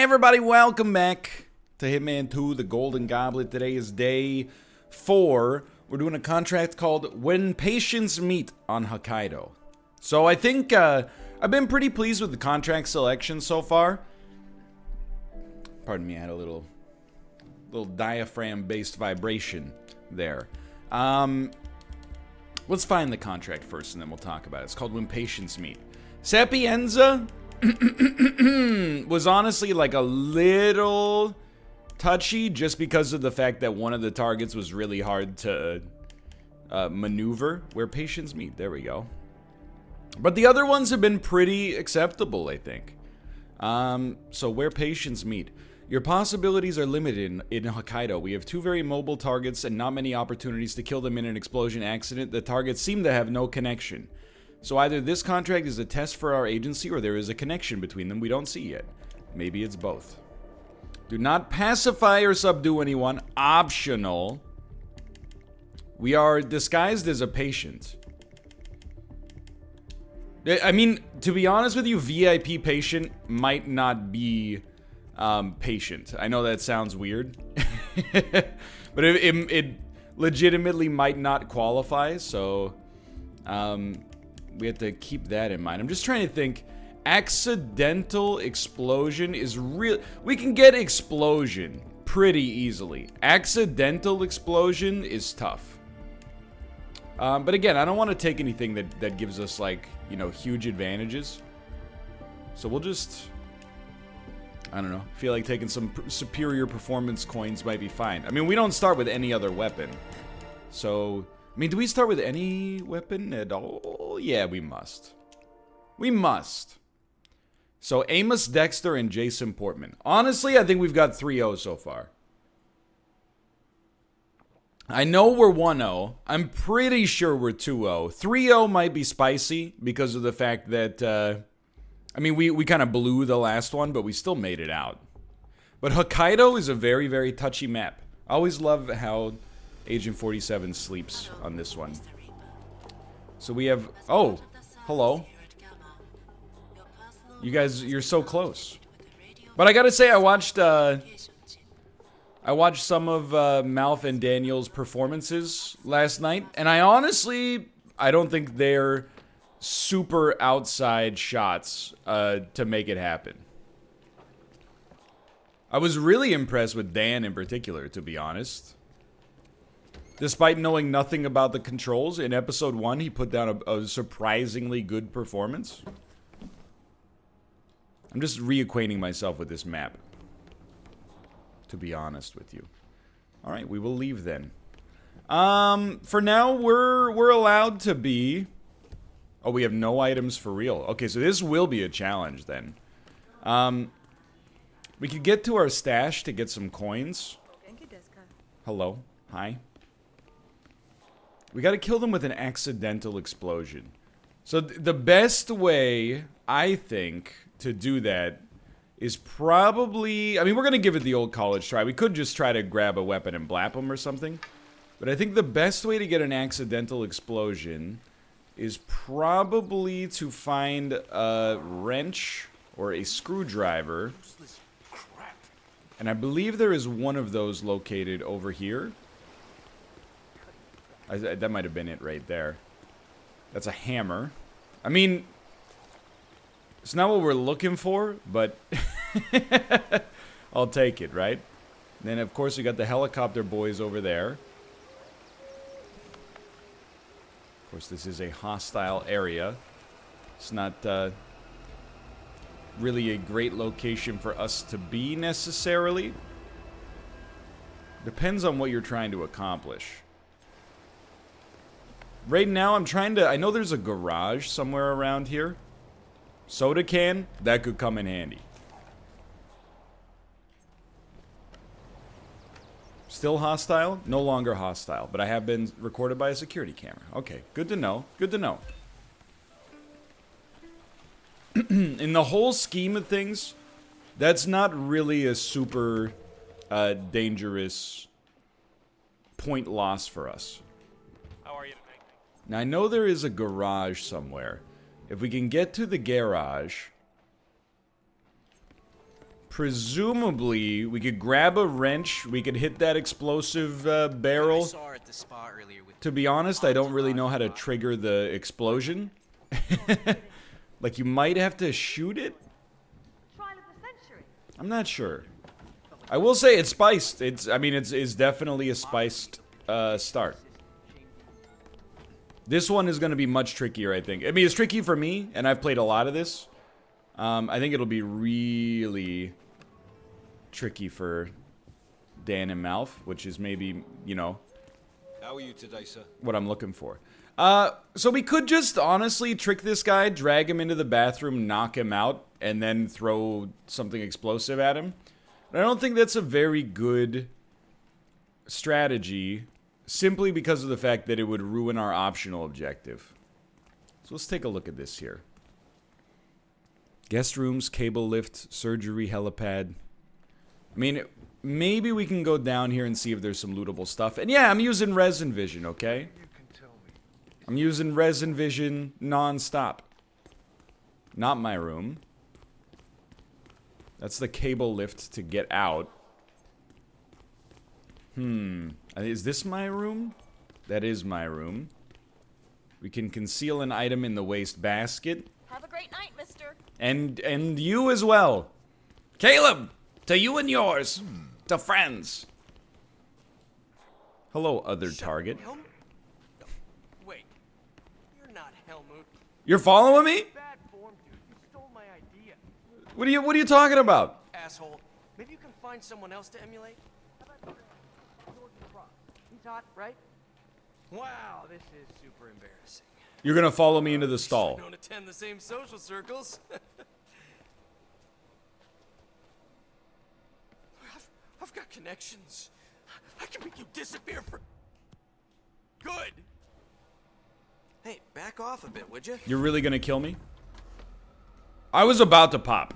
everybody, welcome back to Hitman 2, the Golden Goblet. Today is day 4. We're doing a contract called When Patients Meet on Hokkaido. So I think I've been pretty pleased with the contract selection so far. Pardon me, I had a little diaphragm-based vibration there. Let's find the contract first and then we'll talk about it. It's called When Patients Meet. Sapienza was honestly like a little touchy just because of the fact that one of the targets was really hard to maneuver. Where patients meet, there we go. But the other ones have been pretty acceptable, I think. So where patients meet. Your possibilities are limited in Hokkaido. We have 2 very mobile targets and not many opportunities to kill them in an explosion accident. The targets seem to have no connection. So either this contract is a test for our agency or there is a connection between them we don't see yet. Maybe it's both. Do not pacify or subdue anyone. Optional. We are disguised as a patient. I mean, to be honest with you, VIP patient might not be patient. I know that sounds weird. But it legitimately might not qualify, so we have to keep that in mind. I'm just trying to think. Accidental explosion is real. We can get explosion pretty easily. Accidental explosion is tough. But again, I don't want to take anything that gives us, like, you know, huge advantages. So we'll just, I don't know, feel like taking some superior performance coins might be fine. I mean, we don't start with any other weapon. So, I mean, do we start with any weapon at all? Yeah, we must. We must. So, Amos Dexter and Jason Portman. Honestly, I think we've got 3-0 so far. I know we're 1-0. I'm pretty sure we're 2-0. 3-0 might be spicy because of the fact that, I mean, we kind of blew the last one, but we still made it out. But Hokkaido is a very, very touchy map. I always love how Agent 47 sleeps on this one. So we have... Oh, hello. You guys, you're so close. But I gotta say, I watched some of MALF and Daniel's performances last night, and I don't think they're super outside shots to make it happen. I was really impressed with Dan in particular, to be honest. Despite knowing nothing about the controls, in episode 1, he put down a surprisingly good performance. I'm just reacquainting myself with this map, to be honest with you. Alright, we will leave then. For now, we're allowed to be... Oh, we have no items for real. Okay, so this will be a challenge then. We could get to our stash to get some coins. Hello. Hi. We gotta kill them with an accidental explosion. So the best way, I think, to do that is probably... I mean, we're gonna give it the old college try. We could just try to grab a weapon and blap them or something. But I think the best way to get an accidental explosion is probably to find a wrench or a screwdriver. And I believe there is one of those located over here. That might have been it right there. That's a hammer. I mean, it's not what we're looking for, but I'll take it, right? And then, of course, we got the helicopter boys over there. Of course, this is a hostile area. It's not really a great location for us to be, necessarily. Depends on what you're trying to accomplish. Right now, I'm trying to... I know there's a garage somewhere around here. Soda can, that could come in handy. Still hostile? No longer hostile. But I have been recorded by a security camera. Okay, good to know. Good to know. In the whole scheme of things, that's not really a super dangerous point loss for us. How are you? Now, I know there is a garage somewhere. If we can get to the garage, Presumably, we could grab a wrench. We could hit that explosive barrel. To be honest, I don't really know how to trigger the explosion. Like, you might have to shoot it? I'm not sure. I will say it's spiced. I mean, it's definitely a spiced start. This one is going to be much trickier, I think. I mean, it's tricky for me, and I've played a lot of this. I think it'll be really tricky for Dan and MALF, which is maybe, you know, how are you today, sir? What I'm looking for. So we could just honestly trick this guy, drag him into the bathroom, knock him out, and then throw something explosive at him. But I don't think that's a very good strategy, simply because of the fact that it would ruin our optional objective. So let's take a look at this here. Guest rooms, cable lift, surgery, helipad. I mean, maybe we can go down here and see if there's some lootable stuff. And yeah, I'm using resin vision, okay? I'm using resin vision non-stop. Not my room. That's the cable lift to get out. Is this my room? That is my room. We can conceal an item in the waste basket. Have a great night, mister. And you as well. Caleb! To you and yours. To friends. Hello, other target. Wait. You're not Helmut. You're following me? Bad form, dude. You stole my idea. What are you talking about? Asshole. Maybe you can find someone else to emulate? He's hot, right? Wow, this is super embarrassing. You're gonna follow me into the stall. I don't attend the same social circles. I've got connections. I can make you disappear for good. Hey, back off a bit, would you? You're really gonna kill me? I was about to pop.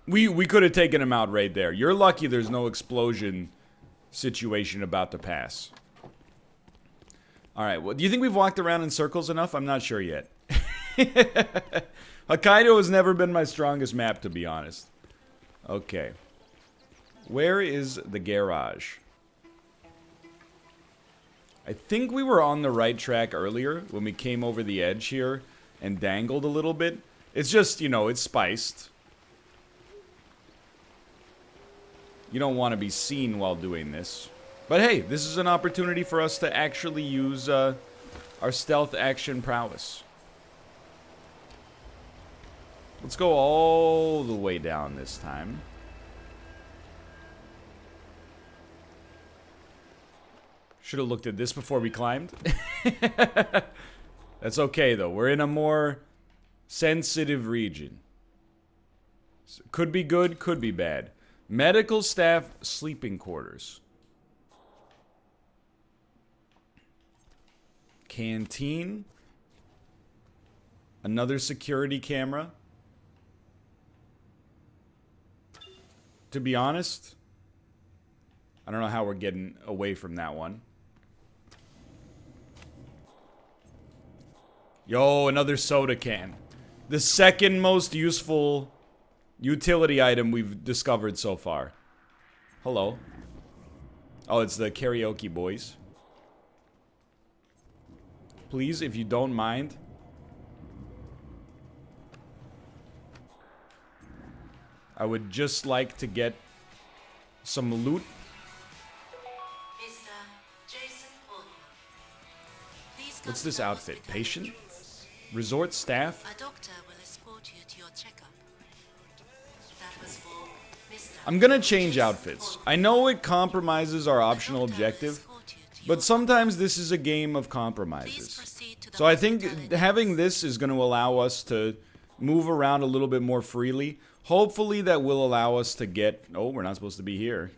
We could have taken him out right there. You're lucky there's no explosion situation about to pass. Alright, well, do you think we've walked around in circles enough? I'm not sure yet. Hokkaido has never been my strongest map, to be honest. Okay. Where is the garage? I think we were on the right track earlier when we came over the edge here and dangled a little bit. It's just, you know, it's spiced. You don't want to be seen while doing this. But hey, this is an opportunity for us to actually use our stealth action prowess. Let's go all the way down this time. Should have looked at this before we climbed. That's okay, though. We're in a more sensitive region. Could be good, could be bad. Medical staff sleeping quarters. Canteen. Another security camera. To be honest, I don't know how we're getting away from that one. Yo, another soda can. The second most useful utility item we've discovered so far. Hello. Oh, it's the karaoke boys. Please, if you don't mind. I would just like to get some loot. What's this outfit? Patient? Resort staff? A doctor will escort you to your checkup. That was for Mr. I'm gonna change outfits. I know it compromises our optional objective, but sometimes this is a game of compromises. So I think having this is going to allow us to move around a little bit more freely. Hopefully that will allow us to get... Oh, we're not supposed to be here.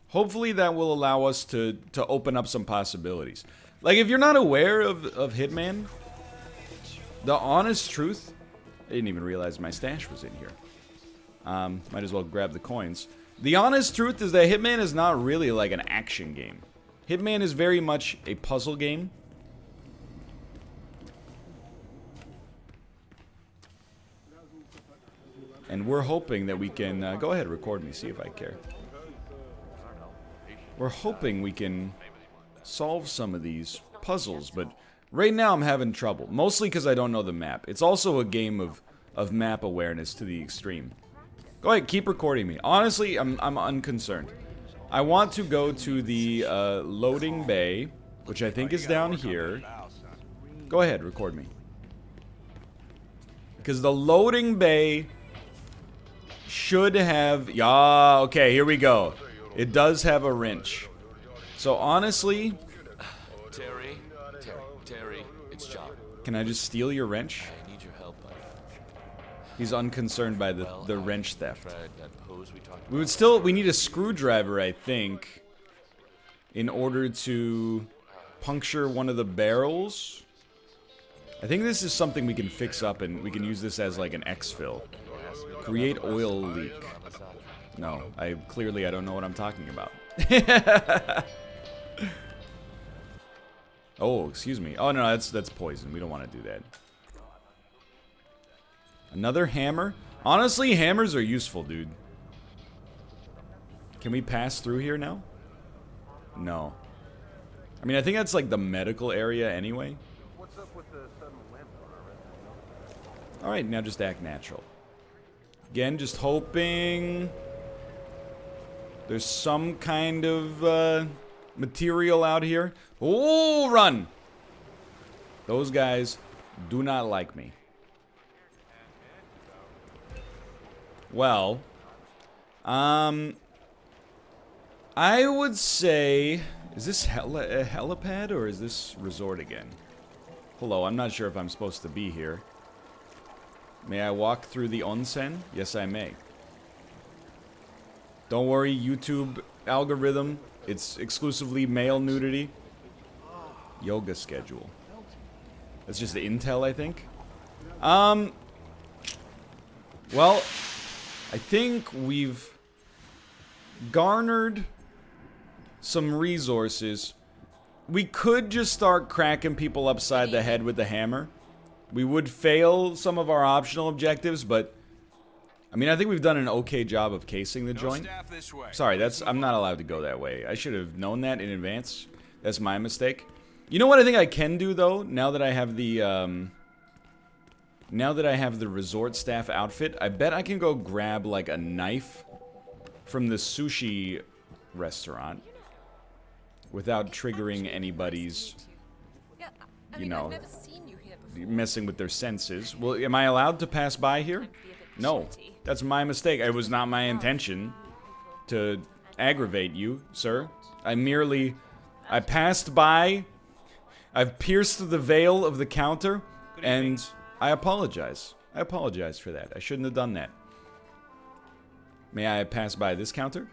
Hopefully that will allow us to open up some possibilities. Like, if you're not aware of Hitman, the honest truth... I didn't even realize my stash was in here. Might as well grab the coins. The honest truth is that Hitman is not really like an action game. Hitman is very much a puzzle game. And we're hoping that we can... go ahead, record me, see if I care. We're hoping we can solve some of these puzzles, but right now I'm having trouble. Mostly because I don't know the map. It's also a game of map awareness to the extreme. Go ahead, keep recording me. Honestly, I'm unconcerned. I want to go to the loading bay, which I think is down here. Go ahead, record me. Because the loading bay should have... Yeah, okay, here we go. It does have a wrench. So honestly... Terry, it's John. Can I just steal your wrench? I need your help, buddy. He's unconcerned by the wrench theft. That pose we talked We would still... We need a screwdriver, I think, in order to puncture one of the barrels. I think this is something we can fix up, and we can use this as like an exfil. Create oil leak. No, I don't know what I'm talking about. Oh, excuse me. Oh no, that's poison. We don't want to do that. Another hammer? Honestly, hammers are useful, dude. Can we pass through here now? No. I mean, I think that's like the medical area anyway. What's up with the sudden limp on our resident? Alright, now just act natural. Again, just hoping there's some kind of material out here. Oh, run! Those guys do not like me. Well, I would say, is this a helipad or is this resort again? Hello, I'm not sure if I'm supposed to be here. May I walk through the onsen? Yes, I may. Don't worry, YouTube algorithm. It's exclusively male nudity. Yoga schedule. That's just the intel, I think. Well, I think we've garnered some resources. We could just start cracking people upside the head with the hammer. We would fail some of our optional objectives, but I mean, I think we've done an okay job of casing the joint. Sorry, I'm not allowed to go that way. I should have known that in advance. That's my mistake. You know what I think I can do though, now that I have the resort staff outfit, I bet I can go grab like a knife from the sushi restaurant without triggering anybody's, you know, messing with their senses. Well, am I allowed to pass by here? No, that's my mistake. It was not my intention to aggravate you, sir. I passed by, I've pierced the veil of the counter, and I apologize. I apologize for that. I shouldn't have done that. May I pass by this counter?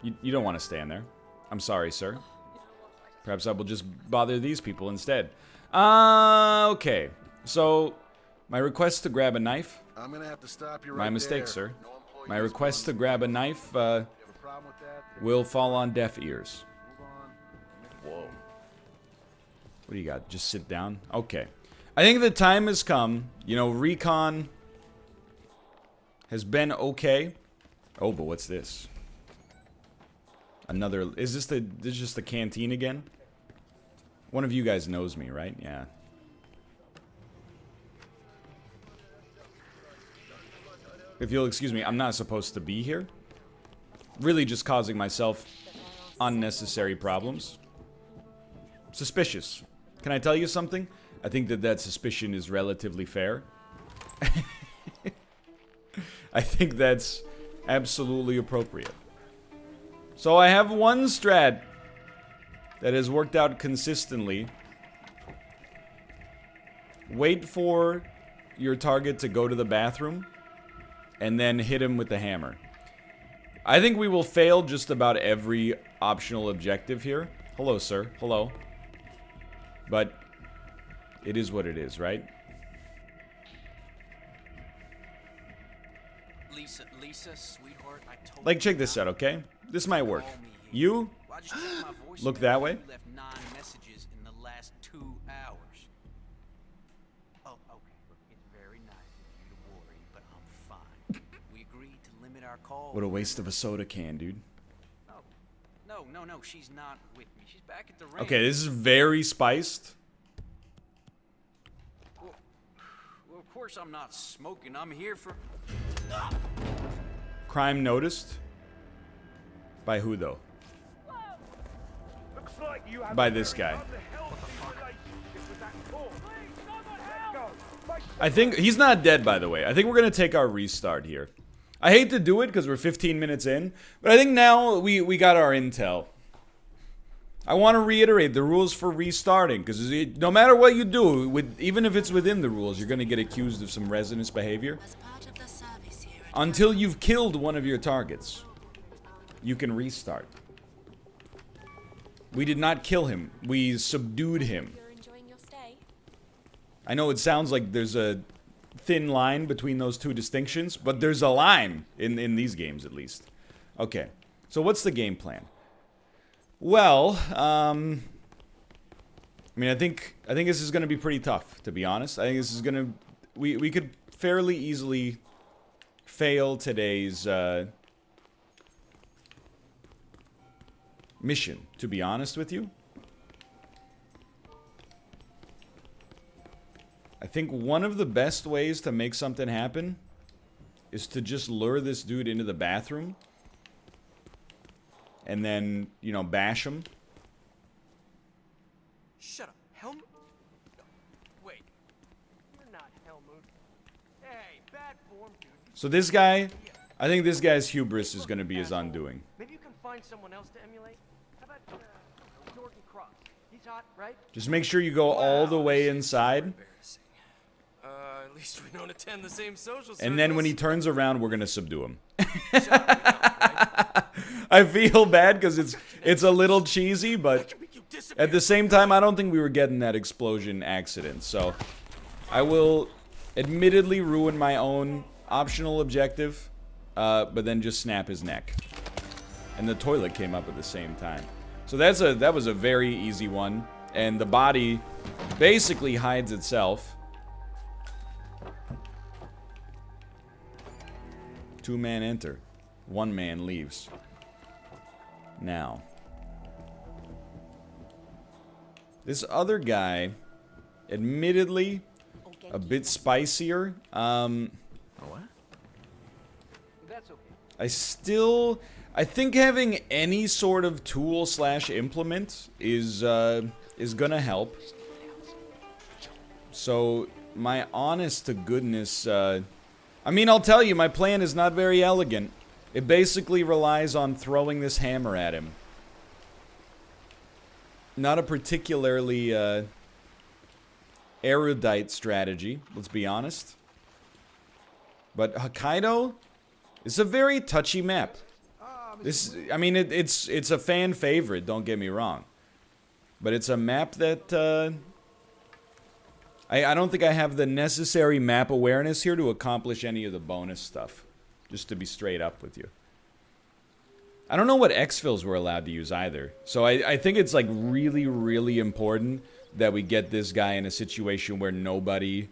You don't want to stand there. I'm sorry, sir. Perhaps I will just bother these people instead. Okay. So, my request to grab a knife. I'm gonna have to stop you right My mistake, there. sir. No employees My request to going grab a knife You have a problem with that? will fall on deaf ears. Move on. Whoa. What do you got? Just sit down? Okay. I think the time has come. You know, recon has been okay. Oh, but what's this? Another... Is this just the canteen again? One of you guys knows me, right? Yeah. If you'll excuse me, I'm not supposed to be here. Really just causing myself unnecessary problems. Suspicious. Can I tell you something? I think that suspicion is relatively fair. I think that's absolutely appropriate. So I have one strat that has worked out consistently. Wait for your target to go to the bathroom and then hit him with the hammer. I think we will fail just about every optional objective here. Hello, sir. Hello. But it is what it is, right? Lisa, sweetheart, I told Like, check this out, okay? This might work. You look that way. You left 9 messages in the last 2 hours. Oh, okay. Look, it's very nice. our call. What a waste of a soda can, dude. No, she's not with me. She's back at the ranch. Okay, this is very spiced. Well, of course I'm not smoking. I'm here for... Crime noticed. By who, though? Looks like you have By a this very guy. unhealthy relationship with that corpse. Please, someone help! Let go. I think he's not dead, by the way. I think we're gonna take our restart here. I hate to do it because we're 15 minutes in, but I think now we got our intel. I want to reiterate the rules for restarting, because no matter what you do, even if it's within the rules, you're gonna get accused of some residence behavior. As part of the service here at Until you've killed one of your targets, you can restart. We did not kill him. We subdued him. You're enjoying your stay? I know it sounds like there's a thin line between those two distinctions, but there's a line in these games at least. Okay, so what's the game plan? Well, I mean, I think this is going to be pretty tough, to be honest. I think this is going to... We could fairly easily fail today's mission, to be honest with you. I think one of the best ways to make something happen is to just lure this dude into the bathroom and then, you know, bash him. Shut up. Helmut? No, wait. You're not Helmut. Hey, bad form, dude. So this guy, I think this guy's hubris is going to be his undoing. Maybe you can find someone else to emulate. How about Jordan Cross? He's hot, right? Just make sure you go all the way inside, Embarrassing. At least we don't attend the same social circles. and then when he turns around, we're going to subdue him. I feel bad because it's a little cheesy, but at the same time, I don't think we were getting that explosion accident. So I will admittedly ruin my own optional objective, but then just snap his neck. And the toilet came up at the same time. So that was a very easy one, and the body basically hides itself. 2-man enter, 1 man leaves. Now, this other guy, admittedly, a bit spicier. What? That's okay. I think having any sort of tool / implement is gonna help. So, my honest to goodness, I mean, I'll tell you, my plan is not very elegant. It basically relies on throwing this hammer at him. Not a particularly erudite strategy, let's be honest. But Hokkaido is a very touchy map. This, I mean, it's a fan favorite, don't get me wrong. But it's a map that I don't think I have the necessary map awareness here to accomplish any of the bonus stuff. Just to be straight up with you. I don't know what exfils we're allowed to use either. So I think it's like really, really important that we get this guy in a situation where nobody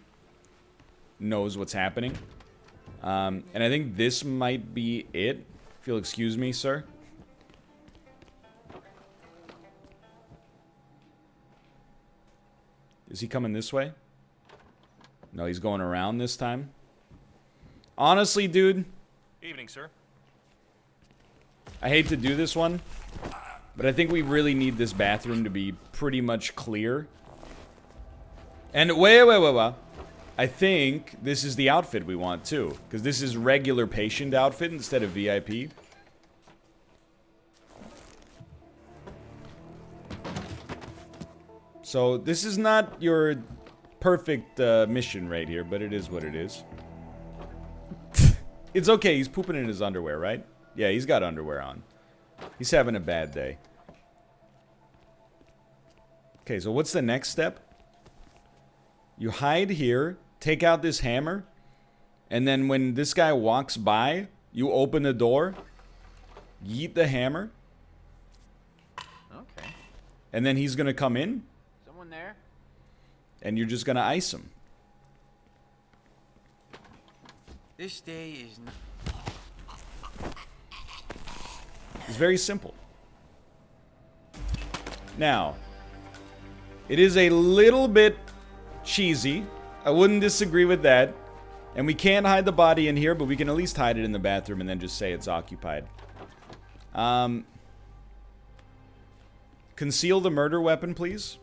knows what's happening. And I think this might be it. If you'll excuse me, sir. Is he coming this way? No, he's going around this time. Honestly, dude, Evening, sir. I hate to do this one, but I think we really need this bathroom to be pretty much clear. And wait. I think this is the outfit we want too, because this is regular patient outfit instead of VIP. So this is not your perfect mission right here, but it is what it is. It's okay, he's pooping in his underwear, right? Yeah, he's got underwear on. He's having a bad day. Okay, so what's the next step? You hide here, take out this hammer, and then when this guy walks by, you open the door, yeet the hammer, Okay. and then he's gonna come in, Someone there? and you're just gonna ice him. This day is not... It's very simple. Now, it is a little bit cheesy. I wouldn't disagree with that. And we can't hide the body in here, but we can at least hide it in the bathroom and then just say it's occupied. Conceal the murder weapon, please.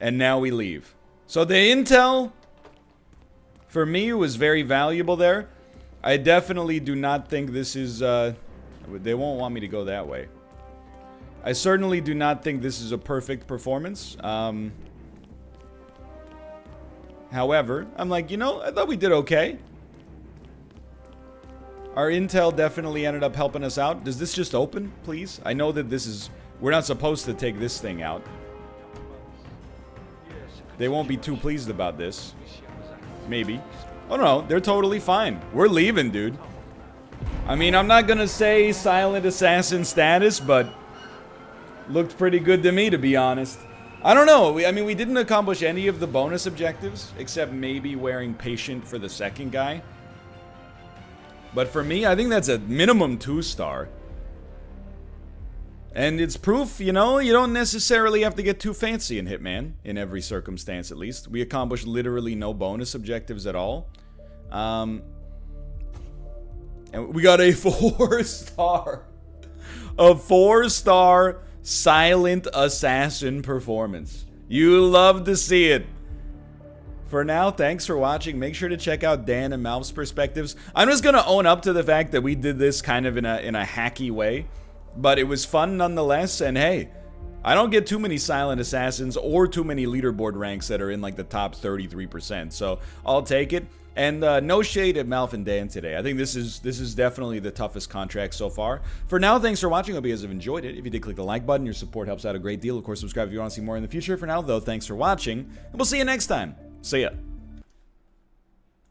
And now we leave. So the intel, for me, was very valuable there. I definitely do not think this is, they won't want me to go that way. I certainly do not think this is a perfect performance. However, I'm like, you know, I thought we did okay. Our intel definitely ended up helping us out. Does this just open, please? I know that this is... We're not supposed to take this thing out. They won't be too pleased about this. Maybe. Oh no, they're totally fine. We're leaving, dude. I mean, I'm not gonna say silent assassin status, but... looked pretty good to me, to be honest. I don't know. I mean, we didn't accomplish any of the bonus objectives, except maybe wearing patient for the second guy. But for me, I think that's a minimum 2-star. And it's proof, you know, you don't necessarily have to get too fancy in Hitman, in every circumstance at least. We accomplished literally no bonus objectives at all. And we got a 4-star. A 4-star... silent assassin performance. You love to see it. For now, thanks for watching. Make sure to check out Dan and MALF's perspectives. I'm just gonna own up to the fact that we did this kind of in a hacky way, but it was fun nonetheless. And hey, I don't get too many silent assassins or too many leaderboard ranks that are in like the top 33%, so I'll take it. And no shade at MALF and Dan today. I think this is definitely the toughest contract so far. For now, thanks for watching. Hope you guys have enjoyed it. If you did, click the like button. Your support helps out a great deal. Of course, subscribe if you want to see more in the future. For now, though, thanks for watching, and we'll see you next time. See ya.